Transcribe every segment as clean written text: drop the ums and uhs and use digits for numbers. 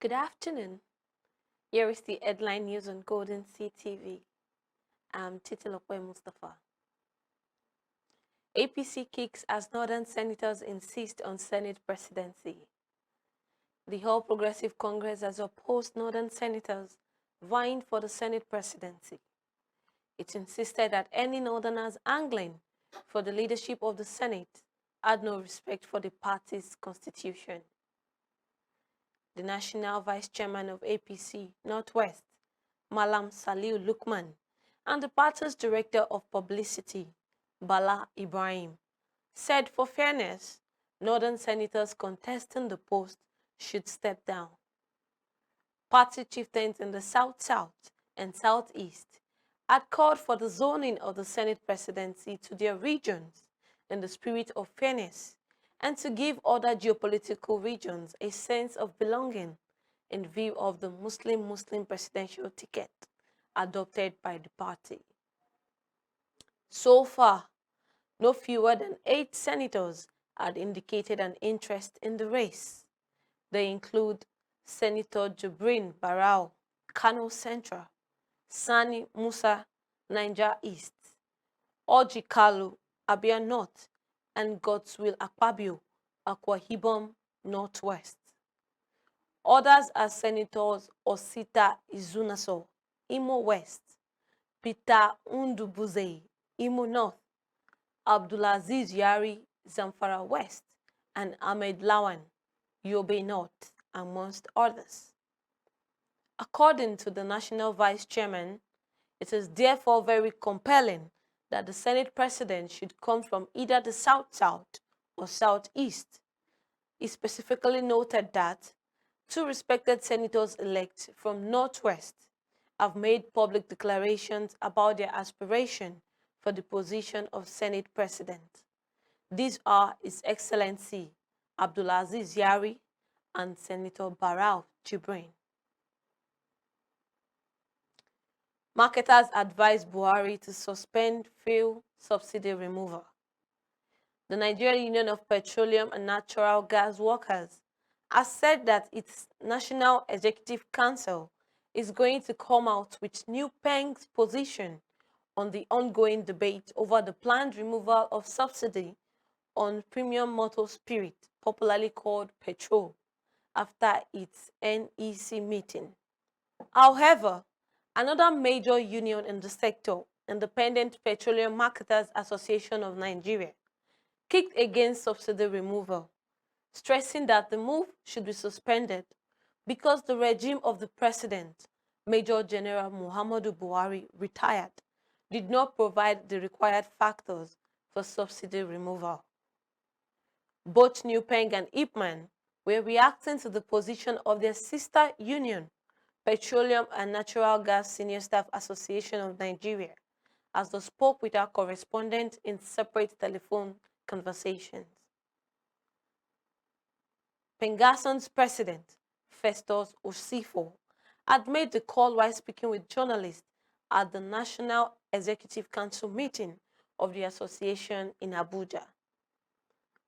Good afternoon. Here is the headline news on Golden CTV. I'm Titilope Mustafa. APC kicks as Northern senators insist on Senate presidency. The All Progressive Congress has opposed Northern senators vying for the Senate presidency. It insisted that any Northerners angling for the leadership of the Senate had no respect for the party's constitution. The National Vice Chairman of APC Northwest, Malam Saliu Lukman, and the party's Director of Publicity, Bala Ibrahim, said for fairness, Northern senators contesting the post should step down. Party chieftains in the South-South and Southeast had called for the zoning of the Senate presidency to their regions in the spirit of fairness and to give other geopolitical regions a sense of belonging in view of the Muslim-Muslim presidential ticket adopted by the party. So far, no fewer than 8 senators had indicated an interest in the race. They include Senator Jibrin Barau, Kano Central, Sani Musa, Niger East, Orji Kalu, Abia North, and Godswill Akpabio, Akwa Ibom Northwest. Others are Senators Osita Izunaso, Imo West, Peter Undubuze, Imo North, Abdulaziz Yari, Zamfara West, and Ahmed Lawan, Yobe North, amongst others. According to the National Vice Chairman, it is therefore very compelling that the Senate President should come from either the South-South or Southeast. He specifically noted that 2 respected senators-elect from Northwest have made public declarations about their aspiration for the position of Senate President. These are His Excellency Abdulaziz Yari and Senator Barau Jibrin. Marketers advise Buhari to suspend fuel subsidy removal. The Nigerian Union of Petroleum and Natural Gas Workers has said that its National Executive Council is going to come out with new Peng's position on the ongoing debate over the planned removal of subsidy on premium motor spirit, popularly called petrol, after its NEC meeting. However, another major union in the sector, Independent Petroleum Marketers Association of Nigeria, kicked against subsidy removal, stressing that the move should be suspended because the regime of the President, Major General Muhammadu Buhari, retired, did not provide the required factors for subsidy removal. Both New Peng and Ipman were reacting to the position of their sister union, Petroleum and Natural Gas Senior Staff Association of Nigeria, as they spoke with our correspondent in separate telephone conversations. Pengason's president, Festus Osifo, had made the call while speaking with journalists at the National Executive Council meeting of the association in Abuja.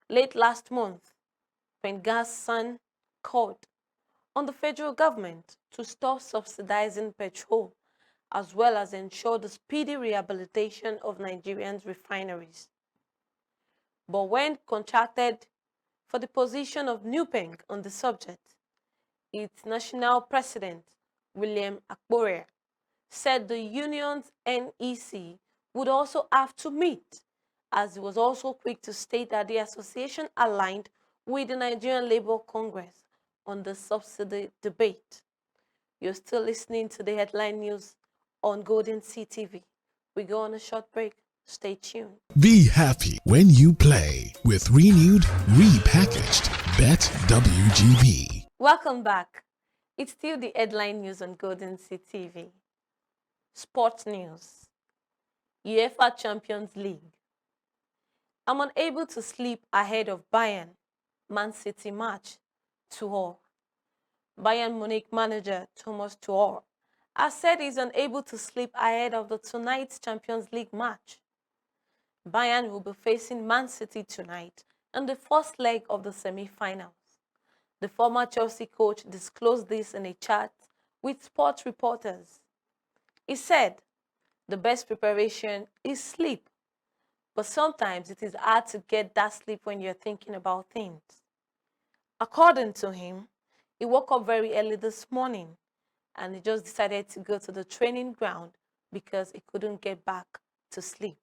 Late last month, Pengason called on the federal government to stop subsidizing petrol as well as ensure the speedy rehabilitation of Nigerians' refineries. But when contracted for the position of Nupeng on the subject, its national president, William Akpore, said the union's NEC would also have to meet, as he was also quick to state that the association aligned with the Nigerian Labour Congress on the subsidy debate. You're still listening to the headline news on Golden CTV. We go on a short break. Stay tuned. Be happy when you play with renewed, repackaged Bet WGB. Welcome back. It's still the headline news on Golden CTV. Sports news. UEFA Champions League. I'm unable to sleep ahead of Bayern Man City match. Tuchel. Bayern Munich manager Thomas Tuchel has said he's unable to sleep ahead of tonight's Champions League match. Bayern will be facing Man City tonight in the first leg of the semi-finals. The former Chelsea coach disclosed this in a chat with sports reporters. He said, "The best preparation is sleep, but sometimes it is hard to get that sleep when you're thinking about things." According to him, he woke up very early this morning and he just decided to go to the training ground because he couldn't get back to sleep.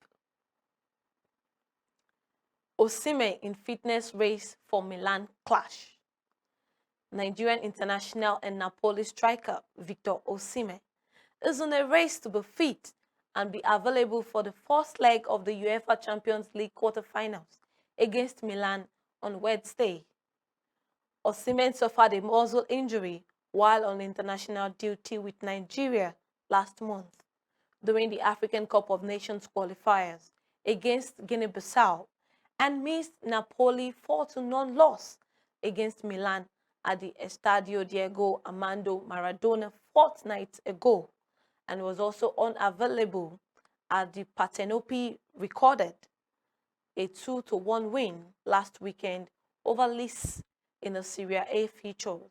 Osimhen in fitness race for Milan clash. Nigerian international and Napoli striker Victor Osimhen is in a race to be fit and be available for the first leg of the UEFA Champions League quarterfinals against Milan on Wednesday. Osimhen suffered a muscle injury while on international duty with Nigeria last month during the African Cup of Nations qualifiers against Guinea-Bissau and missed Napoli 4-0 loss against Milan at the Estadio Diego Armando Maradona fortnight ago, and was also unavailable at the Partenope recorded a 2-1 win last weekend over Lis in the Serie A features.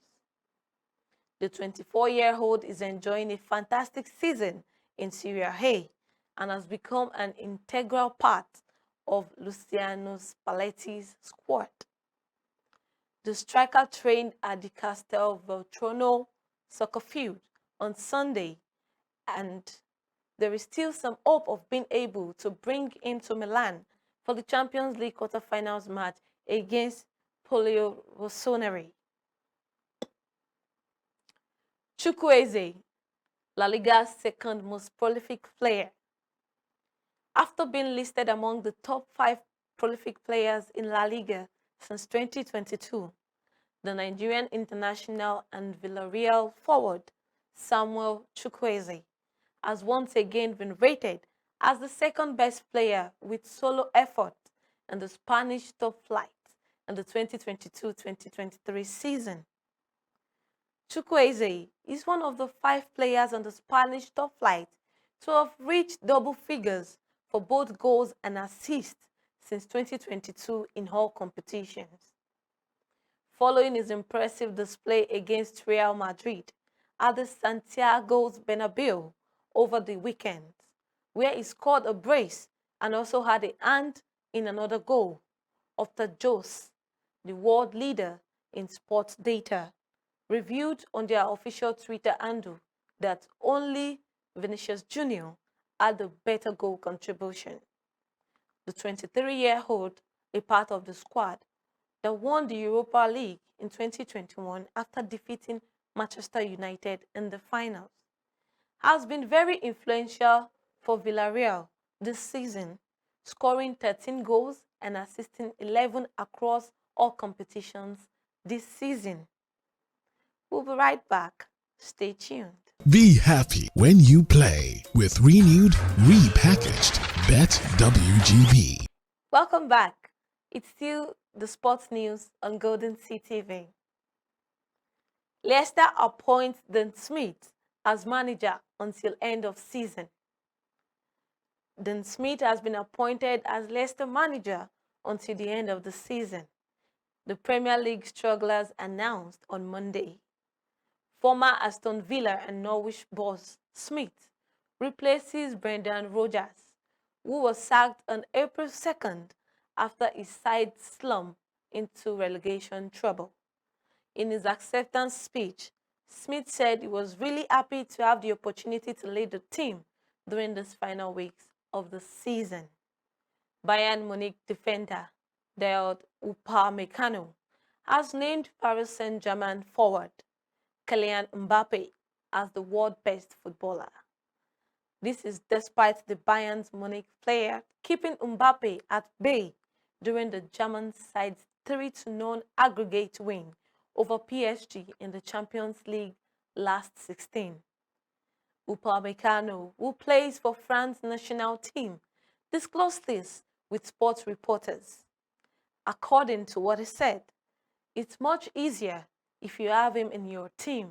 The 24-year-old is enjoying a fantastic season in Serie A and has become an integral part of Luciano Spalletti's squad. The striker trained at the Castel Volturno soccer field on Sunday, and there is still some hope of being able to bring him to Milan for the Champions League quarterfinals match against Polio Rossoneri. Chukwueze, La Liga's second most prolific player. After being listed among the top 5 prolific players in La Liga since 2022, the Nigerian international and Villarreal forward Samuel Chukwueze has once again been rated as the second best player with solo effort in the Spanish top flight in the 2022-2023 season. Chukwueze is one of the 5 players on the Spanish top flight to have reached double figures for both goals and assists since 2022 in all competitions. Following his impressive display against Real Madrid at the Santiago Bernabeu over the weekend, where he scored a brace and also had a hand in another goal, after Jose, the world leader in sports data, reviewed on their official Twitter handle that only Vinicius Jr. had a better goal contribution. The 23-year-old, a part of the squad that won the Europa League in 2021 after defeating Manchester United in the finals, has been very influential for Villarreal this season, scoring 13 goals and assisting 11 across all competitions this season. We'll be right back. Stay tuned. Be happy when you play with renewed, repackaged Bet WGB. Welcome back. It's still the sports news on Golden Sea TV. Leicester appoints Dan Smith as manager until end of season. Dan Smith has been appointed as Leicester manager until the end of the season, the Premier League strugglers announced on Monday. Former Aston Villa and Norwich boss Smith replaces Brendan Rodgers, who was sacked on April 2nd after his side slumped into relegation trouble. In his acceptance speech, Smith said he was really happy to have the opportunity to lead the team during these final weeks of the season. Bayern Munich defender Dayot Upamecano has named Paris Saint-Germain forward Kylian Mbappe as the world's best footballer. This is despite the Bayern Munich player keeping Mbappe at bay during the German side's 3-0 aggregate win over PSG in the Champions League last 16. Upamecano, who plays for France's national team, disclosed this with sports reporters. According to what he said, it's much easier if you have him in your team.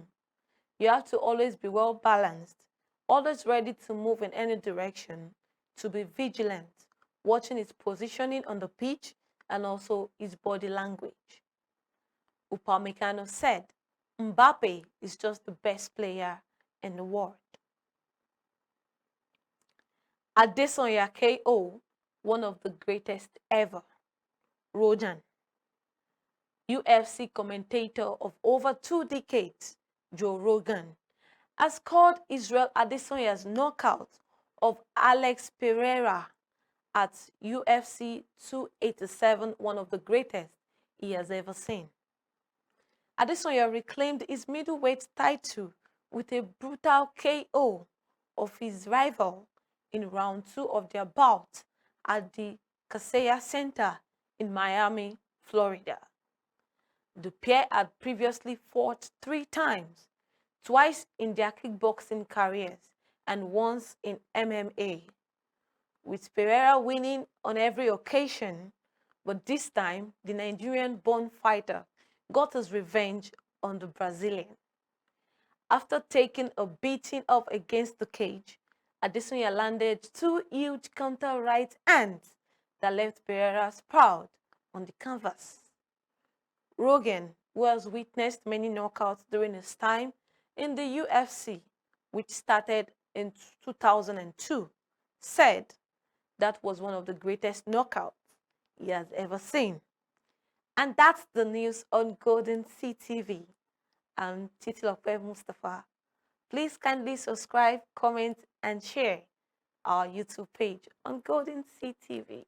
You have to always be well balanced, always ready to move in any direction, to be vigilant, watching his positioning on the pitch and also his body language. Upamecano said, Mbappe is just the best player in the world. Adesanya KO, one of the greatest ever. Rojan, UFC commentator of over 2 decades, Joe Rogan, has called Israel Adesanya's knockout of Alex Pereira at UFC 287 one of the greatest he has ever seen. Adesanya reclaimed his middleweight title with a brutal KO of his rival in round 2 of their bout at the Kaseya Center in Miami, Florida. The pair had previously fought 3 times, twice in their kickboxing careers and once in MMA, with Pereira winning on every occasion, but this time the Nigerian-born fighter got his revenge on the Brazilian. After taking a beating up against the cage, Adesanya landed 2 huge counter right hands that left Pereira sprawled on the canvas. Rogan, who has witnessed many knockouts during his time in the UFC, which started in 2002, said that was one of the greatest knockouts he has ever seen. And that's the news on Golden CTV. I'm Titilope Mustafa. Please kindly subscribe, comment, and share our YouTube page on Golden CTV.